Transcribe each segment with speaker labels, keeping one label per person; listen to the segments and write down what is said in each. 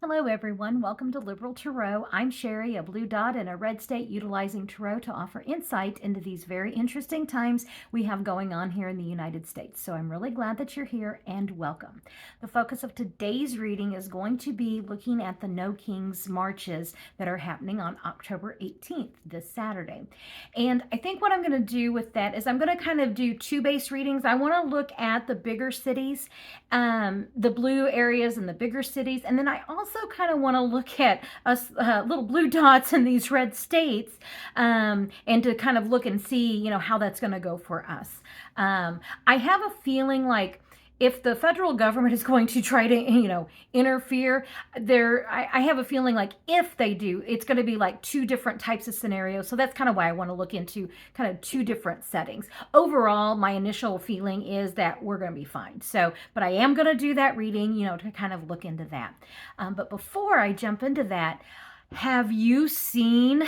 Speaker 1: Hello, everyone. Welcome to Liberal Tarot. I'm Sherry, a blue dot in a red state, utilizing tarot to offer insight into these very interesting times we have going on here in the United States. So I'm really glad that you're here and welcome. The focus of today's reading is going to be looking at the No Kings marches that are happening on October 18th, this Saturday. And I think what I'm going to do with that is I'm going to kind of do two base readings. I want to look at the bigger cities, the blue areas and the bigger cities, and then I also kind of want to look at us little blue dots in these red states, and to kind of look and see, how that's going to go for us. I have a feeling like if the federal government is going to try to, interfere, I have a feeling like if they do, it's going to be like two different types of scenarios. So that's kind of why I want to look into kind of two different settings. Overall, my initial feeling is that we're going to be fine. So, but I am going to do that reading, to kind of look into that. But before I jump into that, have you seen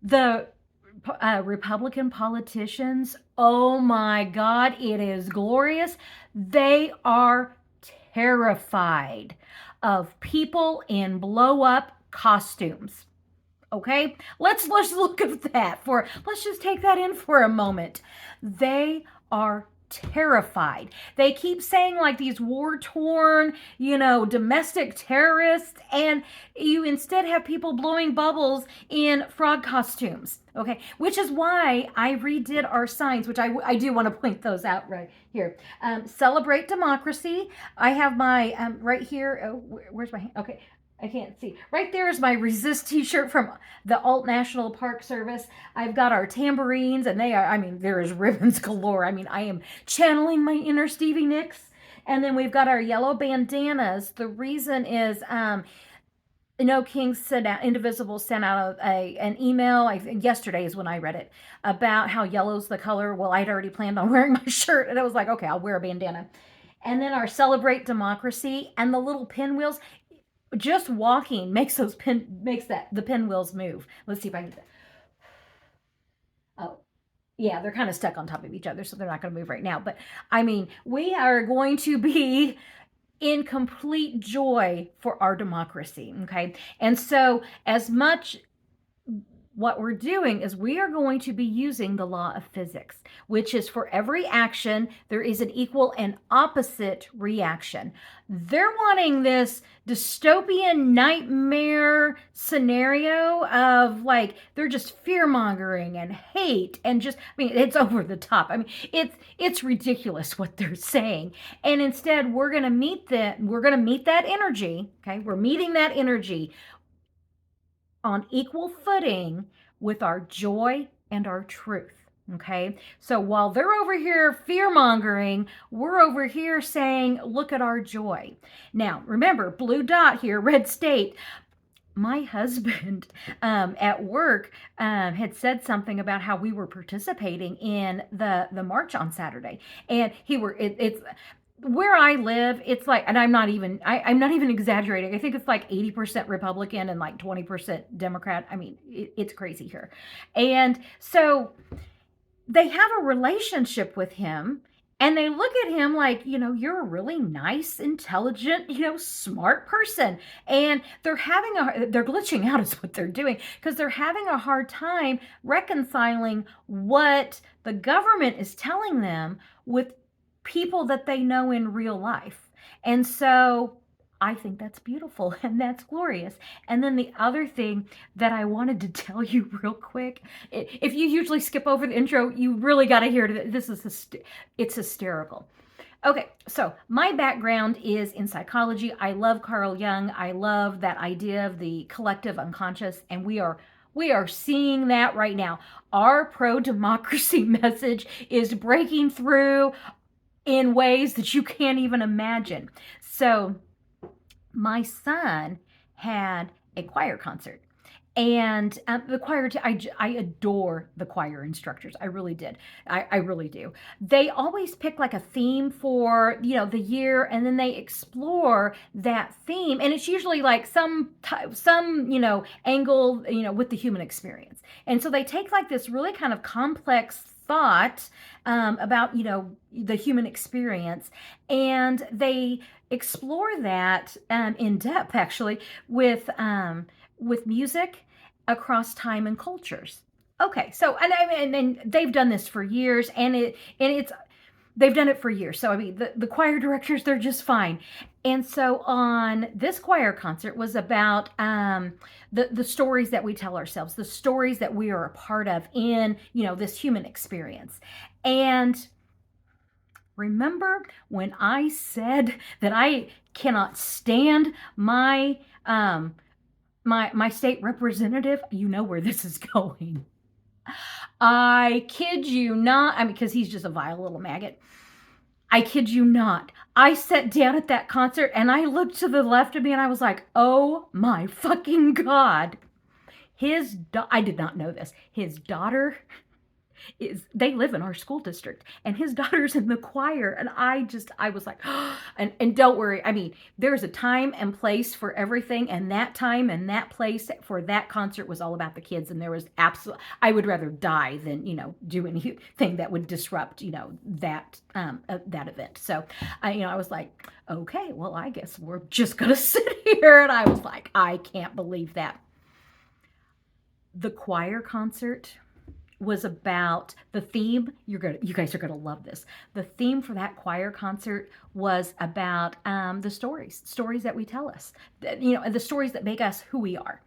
Speaker 1: the Republican politicians? Oh my God, it is glorious. They are terrified of people in blow up costumes. Okay, let's look at that let's just take that in for a moment. They are terrified. They keep saying like these war-torn, domestic terrorists, and you instead have people blowing bubbles in frog costumes. Okay, which is why I redid our signs, which I do want to point those out right here. Celebrate democracy. I have my right here. Oh, where's my? Okay, I can't see. Right there is my resist t-shirt from the Alt National Park Service. I've got our tambourines, and there is ribbons galore. I am channeling my inner Stevie Nicks. And then we've got our yellow bandanas. The reason is, No Kings sent out, Indivisible sent out an email, I think yesterday is when I read it, about how yellow's the color. Well, I'd already planned on wearing my shirt, and I was like, okay, I'll wear a bandana. And then our Celebrate Democracy and the little pinwheels. Just walking makes the pinwheels move. Let's see if I can. Oh, yeah, they're kind of stuck on top of each other, so they're not going to move right now. But we are going to be in complete joy for our democracy. Okay, and so as much. What we're doing is we are going to be using the law of physics, which is for every action, there is an equal and opposite reaction. They're wanting this dystopian nightmare scenario of like, they're just fear mongering and hate and just, it's over the top. It's ridiculous what they're saying. And instead, we're going to meet that energy. Okay. We're meeting that energy on equal footing with our joy and our truth. Okay, so while they're over here fear mongering, we're over here saying, look at our joy. Now, remember, blue dot here, red state. My husband at work had said something about how we were participating in the march on Saturday, and it's where I live, it's like, and I'm not even exaggerating. I think it's like 80% Republican and like 20% Democrat. It's crazy here. And so they have a relationship with him, and they look at him like, you're a really nice, intelligent, smart person. And they're glitching out is what they're doing, because they're having a hard time reconciling what the government is telling them with people that they know in real life. And so I think that's beautiful and that's glorious. And then the other thing that I wanted to tell you real quick, if you usually skip over the intro, you really got to hear it. It's hysterical. Okay, so my background is in psychology. I love Carl Jung. I love that idea of the collective unconscious, and we are seeing that right now. Our pro-democracy message is breaking through in ways that you can't even imagine. So my son had a choir concert, and the choir, I adore the choir instructors. I really did. I really do. They always pick like a theme for, the year, and then they explore that theme. And it's usually like some angle, with the human experience. And so they take like this really kind of complex thought about, the human experience. And they explore that in depth, actually, with music across time and cultures. Okay, so and they've done this for years, and it's they've done it for years. So I mean, the choir directors, they're just fine. And so on this choir concert was about the stories that we tell ourselves, the stories that we are a part of in this human experience. And remember when I said that I cannot stand my state representative? You know where this is going. I kid you not. I mean, because he's just a vile little maggot. I kid you not. I sat down at that concert and I looked to the left of me and I was like, oh my fucking God. I did not know this. His daughter they live in our school district, and his daughter's in the choir. And I was like, oh, and don't worry. I mean, there's a time and place for everything. And that time and that place for that concert was all about the kids. And there was I would rather die than, do anything that would disrupt, that event. So I was like, okay, well, I guess we're just going to sit here. And I was like, I can't believe that. The choir concert was about the theme. You guys are gonna love this. The theme for that choir concert was about the stories that we tell us, the stories that make us who we are.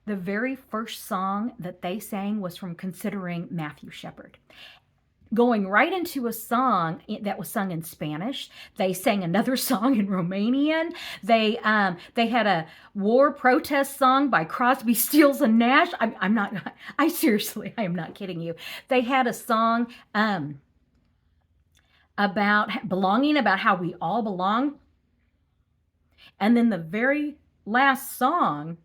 Speaker 1: The very first song that they sang was from Considering Matthew Shepard, going right into a song that was sung in Spanish. They sang another song in Romanian. They had a war protest song by Crosby, Stills and Nash. I am not kidding you. They had a song about belonging, about how we all belong. And then the very last song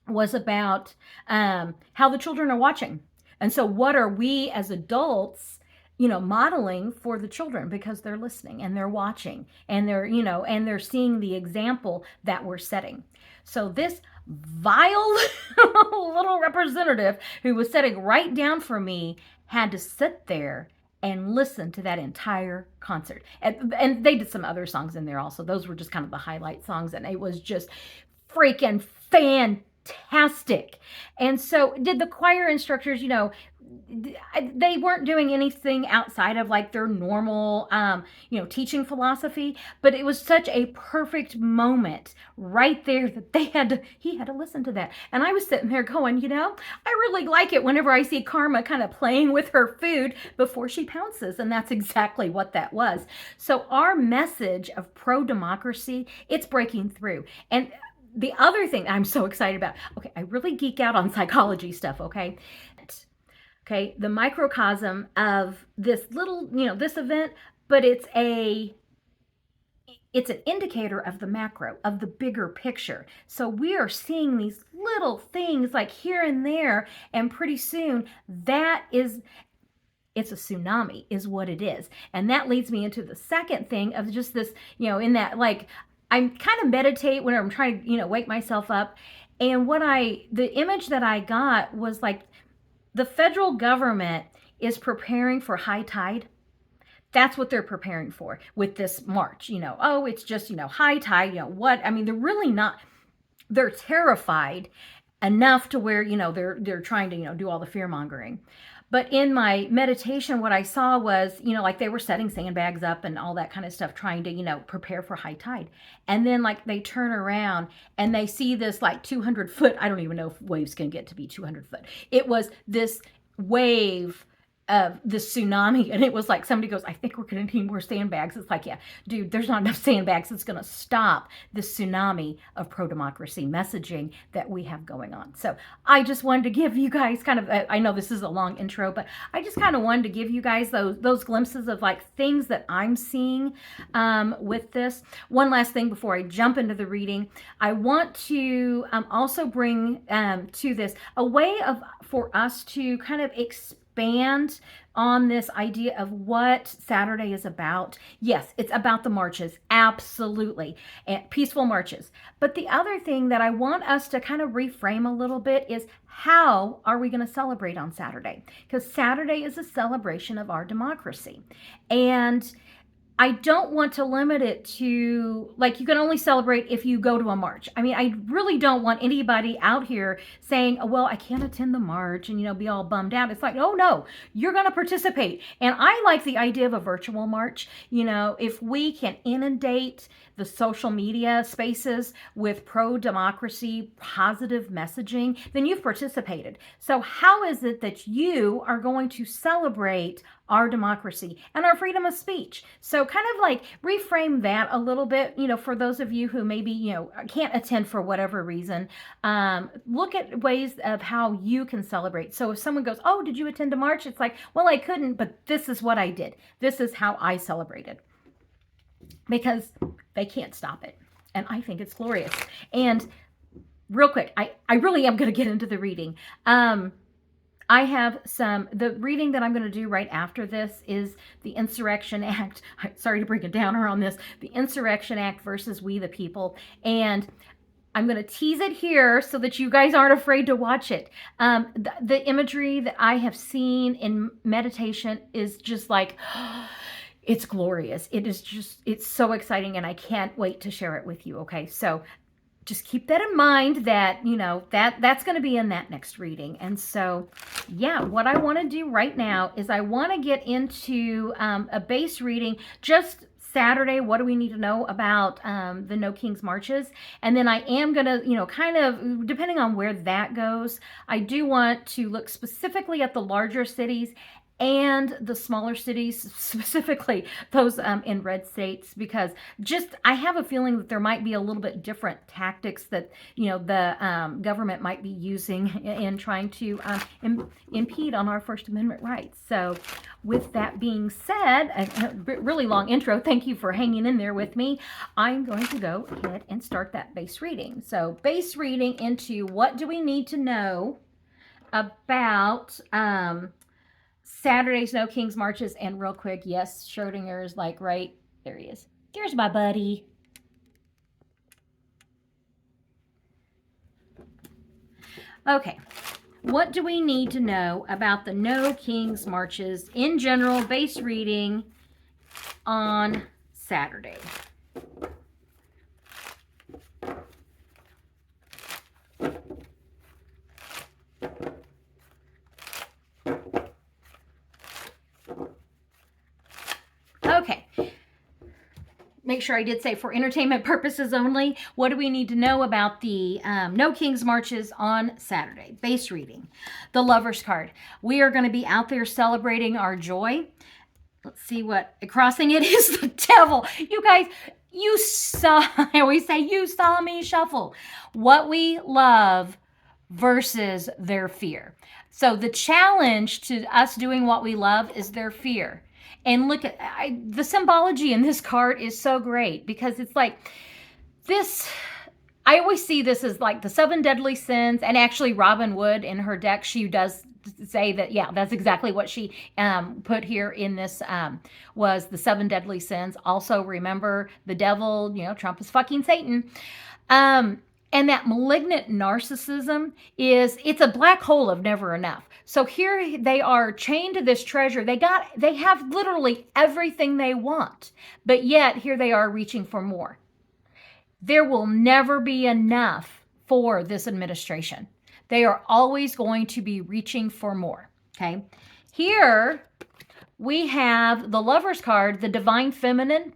Speaker 1: was about how the children are watching. And so what are we as adults, modeling for the children, because they're listening and they're watching and they're seeing the example that we're setting. So this vile little representative who was sitting right down from me had to sit there and listen to that entire concert. And they did some other songs in there also. Those were just kind of the highlight songs. And it was just freaking fantastic. And so did the choir instructors, they weren't doing anything outside of like their normal, teaching philosophy, but it was such a perfect moment right there that he had to listen to that. And I was sitting there going, I really like it whenever I see Karma kind of playing with her food before she pounces. And that's exactly what that was. So our message of pro-democracy, it's breaking through. And the other thing I'm so excited about, okay, I really geek out on psychology stuff, okay? Okay, the microcosm of this little, this event, but it's an indicator of the macro, of the bigger picture. So we are seeing these little things like here and there, and pretty soon it's a tsunami is what it is. And that leads me into the second thing of just this, in that, like, I kind of meditate when I'm trying to, wake myself up. And the image that I got was like the federal government is preparing for high tide. That's what they're preparing for with this march. It's just, high tide, they're really not, they're terrified enough to where, they're trying to, do all the fear mongering. But in my meditation, what I saw was, like they were setting sandbags up and all that kind of stuff, trying to, prepare for high tide. And then like they turn around and they see this like 200-foot, I don't even know if waves can get to be 200 foot. It was this wave of the tsunami, and it was like somebody goes, I think we're going to need more sandbags. It's like, yeah, dude, there's not enough sandbags that's going to stop the tsunami of pro-democracy messaging that we have going on. So I just wanted to give you guys kind of, I know this is a long intro, but I just kind of wanted to give you guys those glimpses of like things that I'm seeing with this. One last thing before I jump into the reading, I want to also bring to this a way for us to kind of experience expand on this idea of what Saturday is about, yes, it's about the marches, absolutely, and peaceful marches. But the other thing that I want us to kind of reframe a little bit is, how are we going to celebrate on Saturday? Because Saturday is a celebration of our democracy. And I don't want to limit it to, like, you can only celebrate if you go to a march. I mean, I really don't want anybody out here saying, oh, well, I can't attend the march and, be all bummed out. It's like, oh, no, you're going to participate. And I like the idea of a virtual march. If we can inundate the social media spaces with pro-democracy, positive messaging, then you've participated. So how is it that you are going to celebrate our democracy and our freedom of speech? So kind of like reframe that a little bit, for those of you who maybe, can't attend for whatever reason. Look at ways of how you can celebrate. So if someone goes, oh, did you attend a march? It's like, well, I couldn't, but this is what I did. This is how I celebrated. Because they can't stop it. And I think it's glorious. And real quick, I really am going to get into the reading. I have the reading that I'm going to do right after this is the Insurrection Act. Sorry to bring a downer on this. The Insurrection Act versus We the People. And I'm going to tease it here so that you guys aren't afraid to watch it. The imagery that I have seen in meditation is just like, it's glorious. It's so exciting, and I can't wait to share it with you. Okay, so just keep that in mind, that that's going to be in that next reading. And so, yeah, what I want to do right now is I want to get into a base reading, just Saturday. What do we need to know about the No Kings Marches? And then I am going to, kind of, depending on where that goes, I do want to look specifically at the larger cities and the smaller cities, specifically those in red states, because I have a feeling that there might be a little bit different tactics that the government might be using in trying to impede on our First Amendment rights. So with that being said, a really long intro, thank you for hanging in there with me. I'm going to go ahead and start that base reading. So base reading into what do we need to know about Saturday's No Kings Marches. And real quick, yes, Schrodinger is like right there. He is. There's my buddy. Okay, what do we need to know about the No Kings Marches in general? Base reading on Saturday. Okay, make sure I did say for entertainment purposes only. What do we need to know about the No Kings Marches on Saturday? Base reading. The Lover's card. We are going to be out there celebrating our joy. Let's see what crossing it is. The devil. You guys, you saw, I always say, you saw me shuffle. What we love versus their fear. So the challenge to us doing what we love is their fear. And look at the symbology in this card is so great, because it's like this. I always see this as like the 7 deadly sins. And actually Robin Wood in her deck, she does say that, yeah, that's exactly what she put here in this was the 7 deadly sins. Also remember the devil, Trump is fucking Satan. And that malignant narcissism it's a black hole of never enough. So here they are chained to this treasure. They have literally everything they want, but yet here they are reaching for more. There will never be enough for this administration. They are always going to be reaching for more. Okay. Here we have the Lover's card, the divine feminine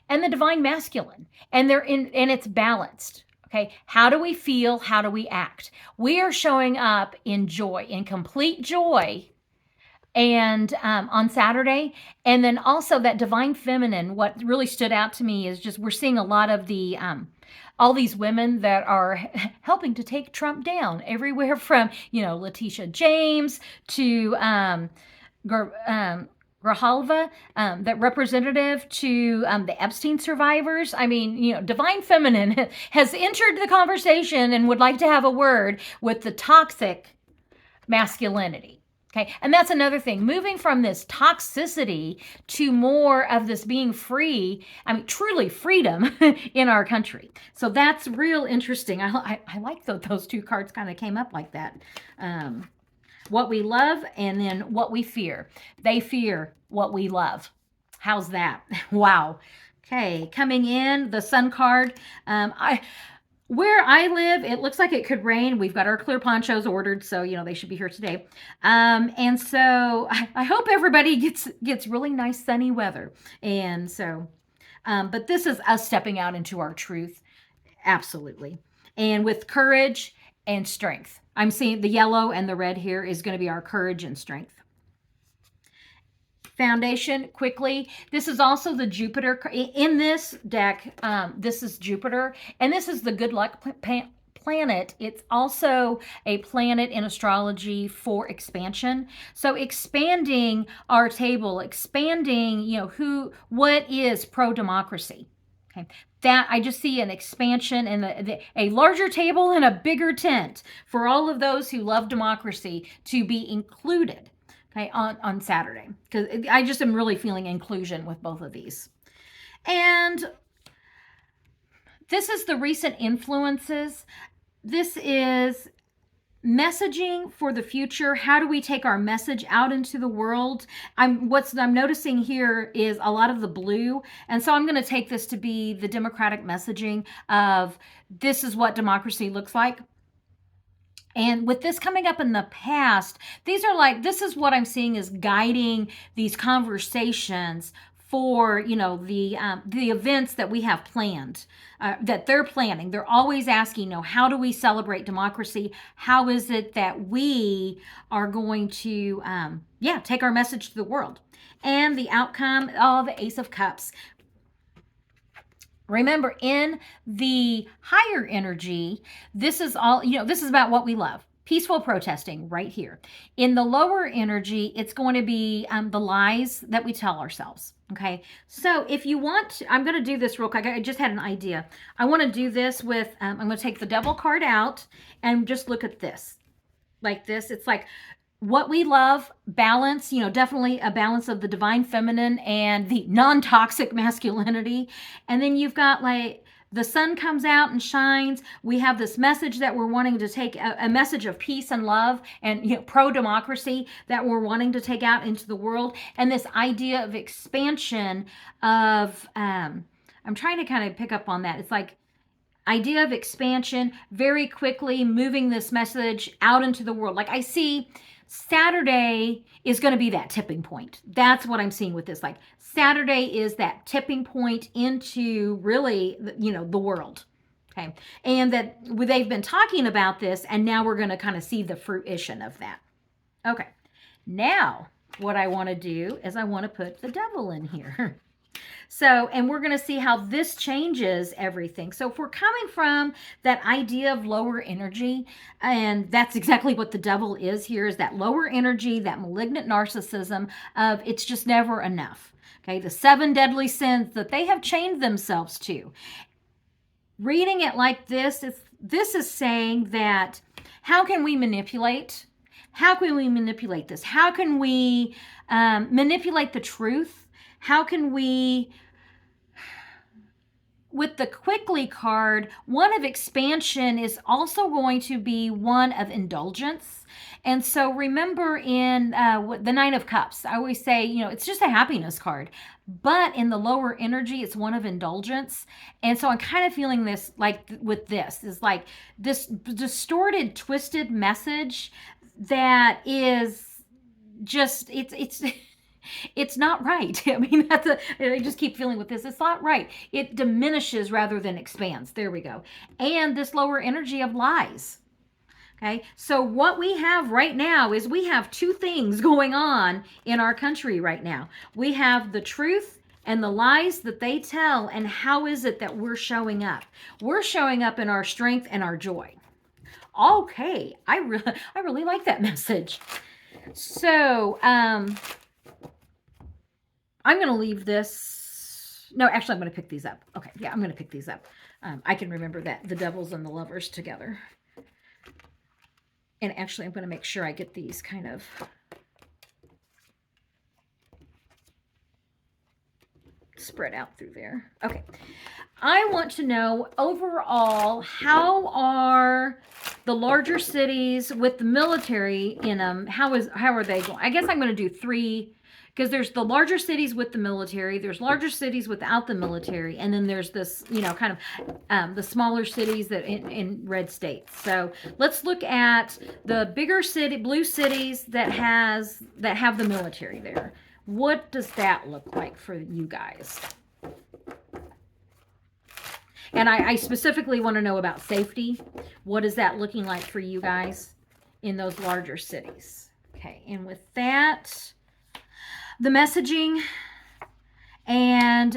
Speaker 1: and the divine masculine, and it's balanced. Okay, how do we feel? How do we act? We are showing up in joy, in complete joy, and on Saturday. And then also that divine feminine, what really stood out to me is just we're seeing a lot of the all these women that are helping to take Trump down, everywhere from Letitia James to Grijalva, that representative, to the Epstein survivors. I mean, divine feminine has entered the conversation and would like to have a word with the toxic masculinity. Okay, and that's another thing. Moving from this toxicity to more of this being free, I mean, truly freedom in our country. So that's real interesting. I like those two cards kind of came up like that. What we love and then what we fear. They fear what we love. How's that? Wow. Okay, coming in, the Sun card. Where I live, it looks like it could rain. We've got our clear ponchos ordered, so they should be here today. And so I hope everybody gets really nice sunny weather. And so, but this is us stepping out into our truth, absolutely, and with courage and strength. I'm seeing the yellow and the red here is going to be our courage and strength. Foundation, quickly. This is also the Jupiter. In this deck, this is Jupiter, and this is the good luck planet. It's also a planet in astrology for expansion. So expanding our table, expanding, what is pro-democracy. Okay. That I just see an expansion and a larger table and a bigger tent for all of those who love democracy to be included. Okay, on Saturday, because I just am really feeling inclusion with both of these. And this is the recent influences. This is messaging for the future. How do we take our message out into the world? What I'm noticing here is a lot of the blue, and so I'm going to take this to be the democratic messaging of this is what democracy looks like. And with this coming up in the past, this is what I'm seeing is guiding these conversations for, the events that we have planned, that they're planning. They're always asking, how do we celebrate democracy? How is it that we are going to, take our message to the world? And the outcome of the Ace of Cups. Remember, in the higher energy, this is all, this is about what we love. Peaceful protesting right here. In the lower energy, it's going to be the lies that we tell ourselves. Okay. So if you want, I'm going to do this real quick. I just had an idea. I want to do this with, I'm going to take the Devil card out and just look at this. Like this. It's like, what we love, balance, definitely a balance of the divine feminine and the non-toxic masculinity. And then you've got like the sun comes out and shines. We have this message that we're wanting to take, a message of peace and love and pro-democracy that we're wanting to take out into the world. And this idea of expansion of, I'm trying to kind of pick up on that. It's like, idea of expansion, very quickly moving this message out into the world. Like I see Saturday is going to be that tipping point. That's what I'm seeing with this. Like Saturday is that tipping point into really, the world. Okay. And that they've been talking about this, and now we're going to kind of see the fruition of that. Okay. Now, what I want to do is I want to put the Devil in here. So, and we're going to see how this changes everything. So if we're coming from that idea of lower energy, and that's exactly what the Devil is here, is that lower energy, that malignant narcissism of it's just never enough. Okay, the 7 deadly sins that they have chained themselves to. Reading it like this is saying that how can we manipulate? How can we manipulate this? How can we manipulate the truth? How can we, with the quickly card, one of expansion is also going to be one of indulgence. And so remember in the Nine of Cups, I always say, it's just a happiness card. But in the lower energy, it's one of indulgence. And so I'm kind of feeling this, like with this, is like this distorted, twisted message that is just, it's not right. I mean, I just keep feeling with this. It's not right. It diminishes rather than expands. There we go. And this lower energy of lies. Okay. So what we have right now is we have 2 things going on in our country right now. We have the truth and the lies that they tell. And how is it that we're showing up? We're showing up in our strength and our joy. Okay. I really like that message. So, I'm going to leave this. No, actually, I'm going to pick these up. Okay, yeah, I'm going to pick these up. I can remember that the Devils and the Lovers together. And actually, I'm going to make sure I get these kind of spread out through there. Okay. I want to know overall, how are the larger cities with the military in them? How are they going? I guess I'm going to do three, because there's the larger cities with the military, there's larger cities without the military, and then there's this, kind of the smaller cities that in red states. So let's look at the bigger blue cities that have the military there. What does that look like for you guys? And I specifically want to know about safety. What is that looking like for you guys in those larger cities? Okay, and with that, the messaging and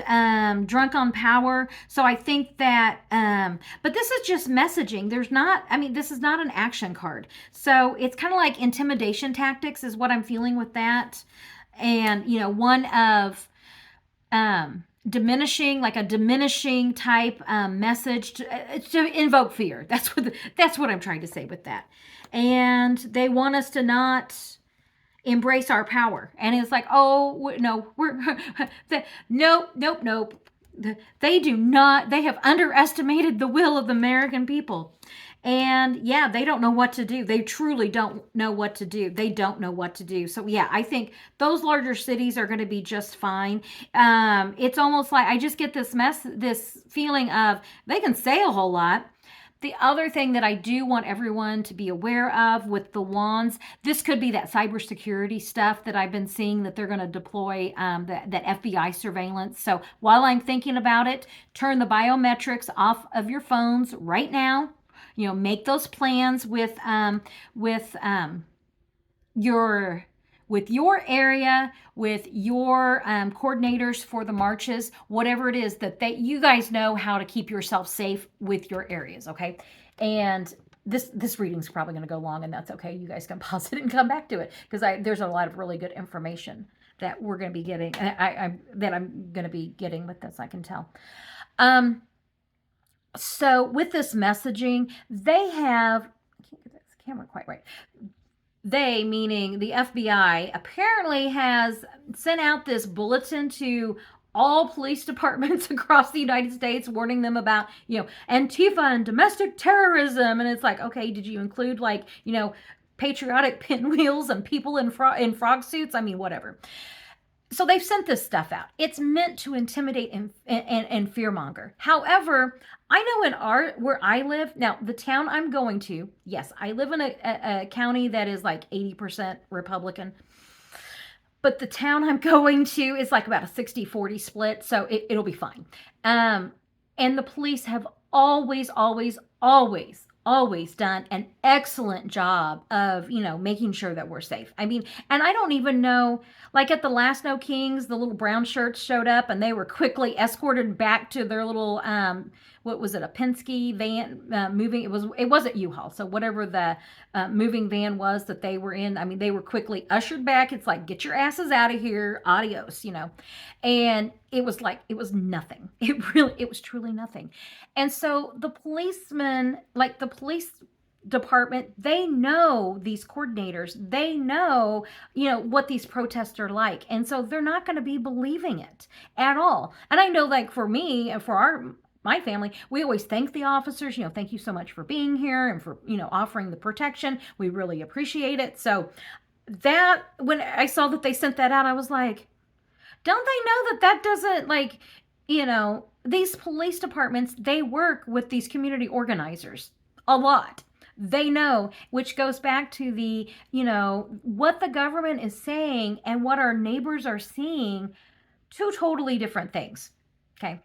Speaker 1: drunk on power. So I think that, but this is just messaging. This is not an action card. So it's kind of like intimidation tactics is what I'm feeling with that. And, one of diminishing type message to invoke fear. That's what I'm trying to say with that. And they want us to not embrace our power. And it's like, oh no, nope. They have underestimated the will of the American people. And yeah, they don't know what to do. They truly don't know what to do. They don't know what to do. So yeah, I think those larger cities are going to be just fine. It's almost like I just get this feeling of they can say a whole lot. The other thing that I do want everyone to be aware of with the wands, this could be that cybersecurity stuff that I've been seeing that they're going to deploy, that FBI surveillance. So while I'm thinking about it, turn the biometrics off of your phones right now. Make those plans with your area, with your coordinators for the marches, whatever it is that you guys know how to keep yourself safe with your areas, okay? And this reading's probably going to go long, and that's okay. You guys can pause it and come back to it, because there's a lot of really good information that we're going to be getting, that I'm going to be getting with this, I can tell. So with this messaging, they have, I can't get this camera quite right. They, meaning the FBI, apparently has sent out this bulletin to all police departments across the United States, warning them about, Antifa and domestic terrorism. And it's like, okay, did you include patriotic pinwheels and people in frog suits? I mean, whatever. So they've sent this stuff out. It's meant to intimidate and fearmonger. However, I know where I live, now the town I'm going to, yes, I live in a county that is like 80% Republican, but the town I'm going to is like about a 60-40 split, so it'll be fine. And the police have always done an excellent job of, making sure that we're safe. I mean, and I don't even know, like at the last No Kings, the little brown shirts showed up and they were quickly escorted back to their little, what was it, a Penske van moving? It wasn't U-Haul. So whatever the moving van was that they were in, I mean, they were quickly ushered back. It's like, get your asses out of here. Adios, And it was nothing. It was truly nothing. And so the policemen, like the police department, they know these coordinators, they know, what these protests are like. And so they're not going to be believing it at all. And I know, like for me and for my family, we always thank the officers, thank you so much for being here and for, offering the protection. We really appreciate it. So that, when I saw that they sent that out, I was like, don't they know that doesn't, these police departments, they work with these community organizers a lot. They know, which goes back to the, what the government is saying and what our neighbors are seeing, two totally different things. Okay.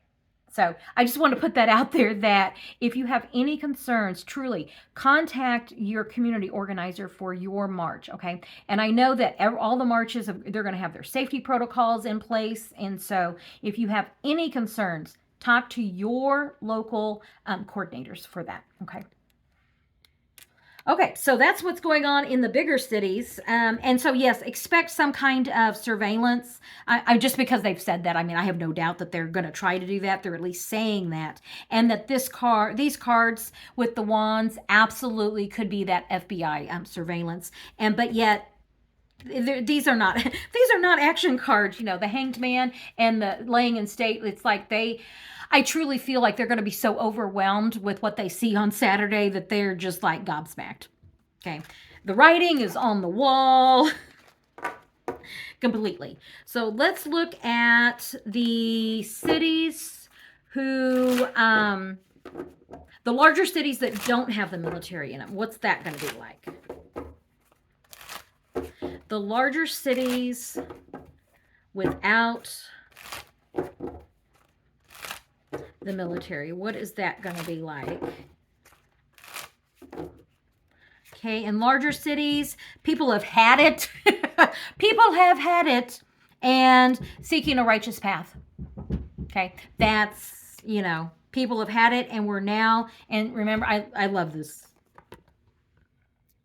Speaker 1: So I just want to put that out there, that if you have any concerns, truly contact your community organizer for your march, okay? And I know that all the marches, they're going to have their safety protocols in place. And so if you have any concerns, talk to your local coordinators for that, okay? Okay, so that's what's going on in the bigger cities. And so, yes, expect some kind of surveillance. I just because they've said that, I mean, I have no doubt that they're going to try to do that. They're at least saying that. And that these cards with the wands absolutely could be that FBI surveillance. But yet, these are not these are not action cards. You know, the Hanged Man and the Laying in State. It's like I truly feel like they're going to be so overwhelmed with what they see on Saturday that they're just like gobsmacked. Okay, the writing is on the wall completely. So let's look at the cities who the larger cities that don't have the military in them. What's that going to be like? The larger cities without the military. What is that going to be like? Okay, in larger cities, people have had it. People have had it and seeking a righteous path. Okay, that's, you know, people have had it and we're now, and remember, I love this.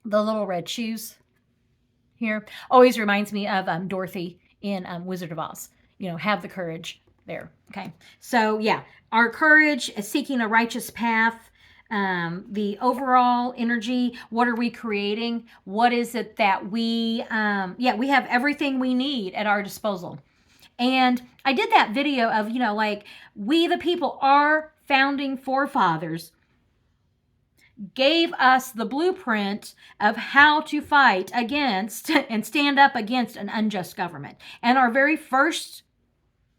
Speaker 1: The little red shoes here always reminds me of Dorothy in Wizard of Oz. You know, have the courage there. Okay, so yeah, our courage is seeking a righteous path. The overall energy, what are we creating? What is it that we have everything we need at our disposal. And I did that video of, you know, like, we the people, our founding forefathers gave us the blueprint of how to fight against and stand up against an unjust government. And our very first,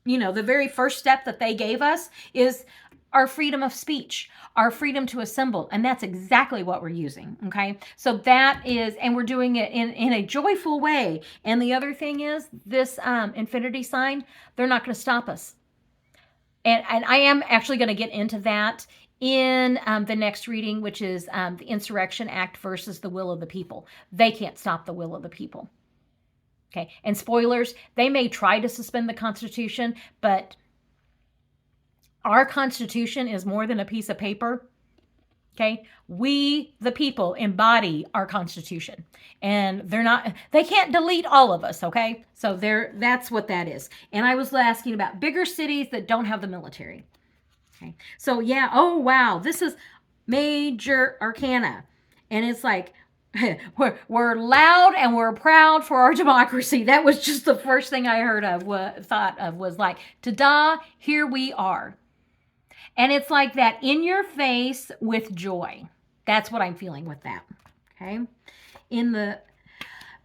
Speaker 1: you know, the very first step that they gave us is our freedom of speech, our freedom to assemble. And that's exactly what we're using. Okay. So that is, and we're doing it in a joyful way. And the other thing is this infinity sign, they're not going to stop us. And I am actually going to get into that in the next reading, which is the Insurrection Act versus the will of the people. They can't stop the will of the people. Okay. And spoilers, they may try to suspend the Constitution, but our Constitution is more than a piece of paper. Okay. We, the people, embody our Constitution, and they can't delete all of us. Okay. So that's what that is. And I was asking about bigger cities that don't have the military. Okay. So yeah. Oh, wow. This is major arcana. And it's like, we're loud and we're proud for our democracy. That was just the first thing I thought of was like, ta-da, here we are. And it's like that in your face with joy. That's what I'm feeling with that. Okay. In the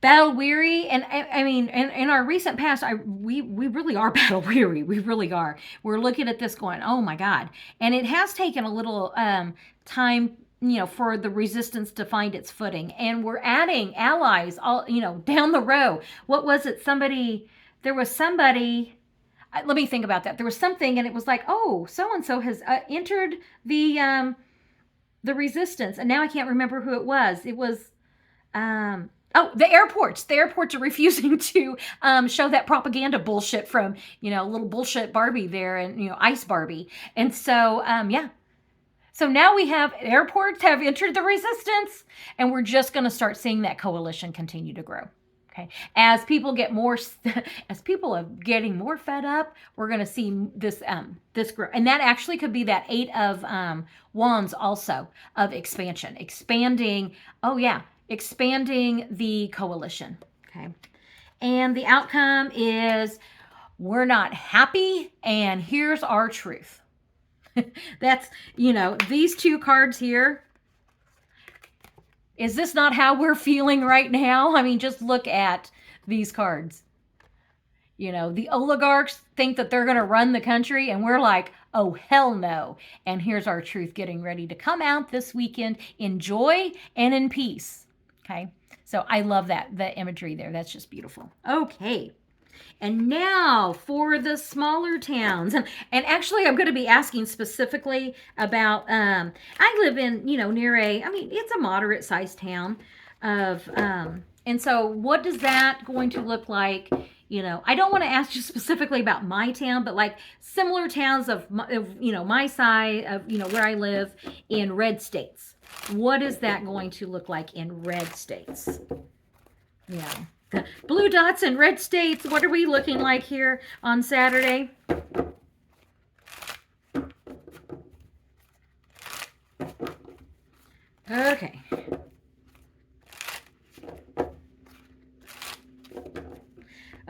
Speaker 1: battle weary, and I mean, in our recent past, we really are battle weary. We really are. We're looking at this going, oh my God. And it has taken a little time, you know, for the resistance to find its footing. And we're adding allies all, you know, down the row. What was it? There was somebody, let me think about that. There was something, and it was like, oh, so-and-so has entered the resistance. And now I can't remember who it was. It was, the airports. The airports are refusing to show that propaganda bullshit from, you know, little bullshit Barbie there and, you know, Ice Barbie. And so, yeah. So now we have airports have entered the resistance, and we're just going to start seeing that coalition continue to grow. Okay. As people are getting more fed up, we're going to see this grow. And that actually could be that 8 of wands also of expansion, expanding the coalition. Okay. And the outcome is we're not happy, and here's our truth. That's, you know, these 2 cards here. Is this not how we're feeling right now? I mean, just look at these cards. You know, the oligarchs think that they're going to run the country, and we're like, oh, hell no. And here's our truth getting ready to come out this weekend in joy and in peace. Okay. So I love the imagery there. That's just beautiful. Okay. And now for the smaller towns. And actually, I'm going to be asking specifically about, I live in, you know, near it's a moderate sized town and so what does that going to look like? You know, I don't want to ask you specifically about my town, but like similar towns of you know, my side of, you know, where I live in red states. What is that going to look like in red states? Yeah. The blue dots in red states. What are we looking like here on Saturday? Okay.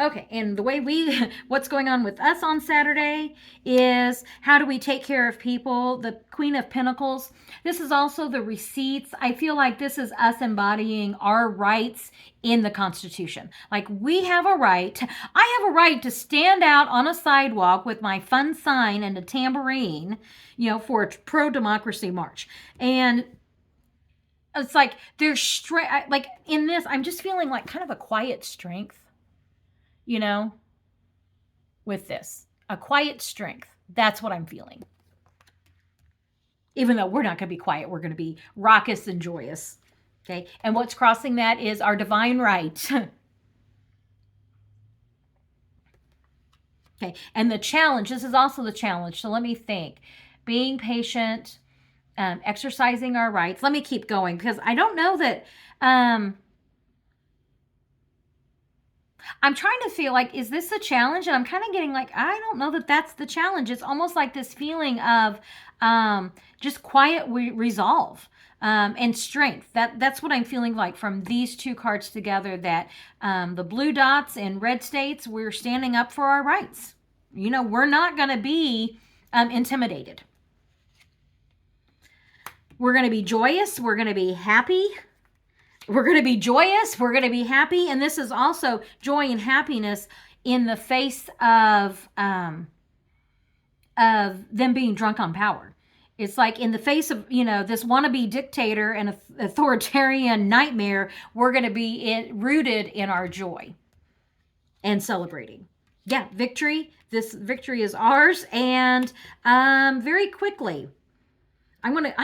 Speaker 1: Okay, and the way what's going on with us on Saturday is how do we take care of people? The Queen of Pentacles. This is also the receipts. I feel like this is us embodying our rights in the Constitution. Like we have a right. I have a right to stand out on a sidewalk with my fun sign and a tambourine, for a pro-democracy march. And it's like there's strength. Like in this, I'm just feeling like kind of a quiet strength. With this. A quiet strength. That's what I'm feeling. Even though we're not going to be quiet, we're going to be raucous and joyous. Okay? And what's crossing that is our divine right. Okay? And the challenge, this is also the challenge. So let me think. Being patient, exercising our rights. Let me keep going because I don't know that... I'm trying to feel like, is this a challenge? And I'm kind of getting like, I don't know that that's the challenge. It's almost like this feeling of just quiet resolve and strength. That's what I'm feeling like from these two cards together, that the blue dots and red states, we're standing up for our rights. We're not going to be intimidated. We're going to be joyous. We're going to be happy. We're going to be joyous. We're going to be happy. And this is also joy and happiness in the face of them being drunk on power. It's like in the face of, this wannabe dictator and authoritarian nightmare, we're going to be rooted in our joy and celebrating. Yeah, victory. This victory is ours. And very quickly, I'm gonna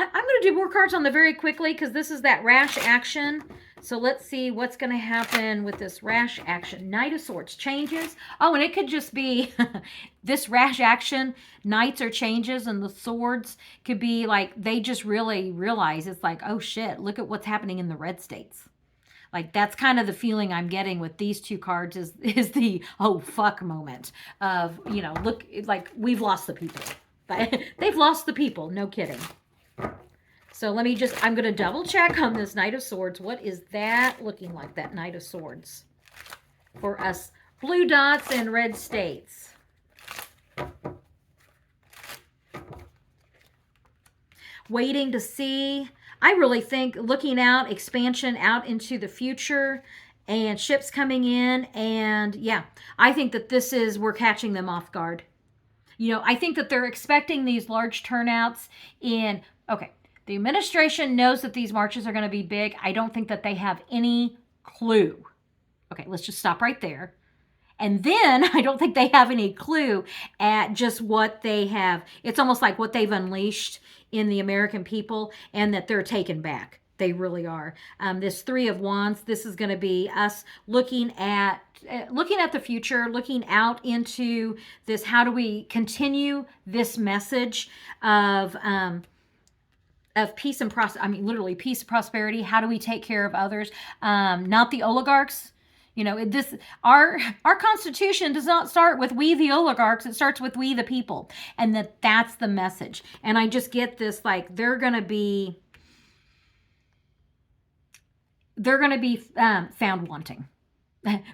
Speaker 1: do more cards on the very quickly because this is that rash action. So let's see what's gonna happen with this rash action. Knight of Swords changes. Oh, and it could just be this rash action. Knights are changes, and the swords could be like they just really realize it's like, oh shit, look at what's happening in the red states. Like that's kind of the feeling I'm getting with these two cards is the oh fuck moment of look, like we've lost the people. They've lost the people. No kidding. So let me I'm going to double check on this Knight of Swords. What is that looking like, that Knight of Swords? For us blue dots and red states. Waiting to see. I really think looking out, expansion out into the future and ships coming in. And yeah, I think that we're catching them off guard. I think that they're expecting these large turnouts in, okay, the administration knows that these marches are going to be big. I don't think that they have any clue. Okay, let's just stop right there. And then I don't think they have any clue at just what they have. It's almost like what they've unleashed in the American people and that they're taken back. They really are. This Three of Wands, this is going to be us looking at the future, looking out into this. How do we continue this message of peace and literally peace and prosperity? How do we take care of others? Not the oligarchs. Our Constitution does not start with we the oligarchs. It starts with we the people, and that's the message. And I just get this, like they're going to be found wanting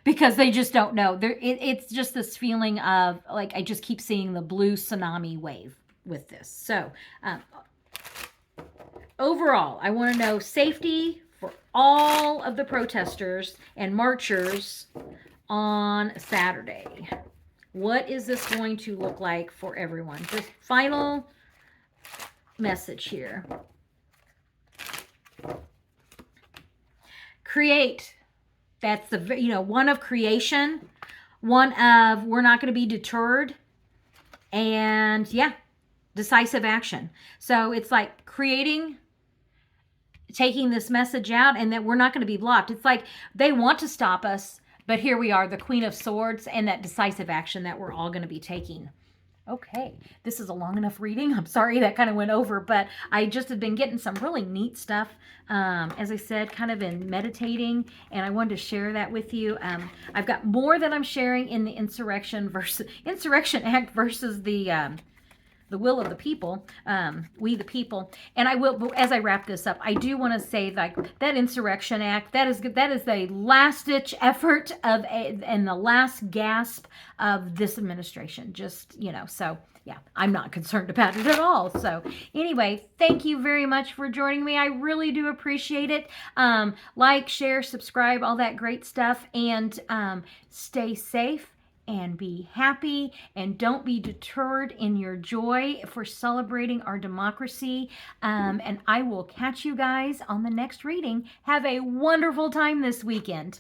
Speaker 1: because they just don't know. It's just this feeling of like I just keep seeing the blue tsunami wave with this. So overall, I want to know safety for all of the protesters and marchers on Saturday. What is this going to look like for everyone? Just final message here. Create. That's the, one of creation, one of we're not going to be deterred, and yeah, decisive action. So it's like creating, taking this message out, and that we're not going to be blocked. It's like they want to stop us, but here we are, the Queen of Swords, and that decisive action that we're all going to be taking. Okay, this is a long enough reading. I'm sorry that kind of went over, but I just have been getting some really neat stuff. As I said, kind of been meditating, and I wanted to share that with you. I've got more that I'm sharing in the Insurrection Act versus the will of the people, we the people. And I will, as I wrap this up, I do want to say that Insurrection Act, that is the last ditch effort and the last gasp of this administration. Just, so yeah, I'm not concerned about it at all. So anyway, thank you very much for joining me. I really do appreciate it. Like, share, subscribe, all that great stuff, and stay safe and be happy, and don't be deterred in your joy for celebrating our democracy. And I will catch you guys on the next reading. Have a wonderful time this weekend.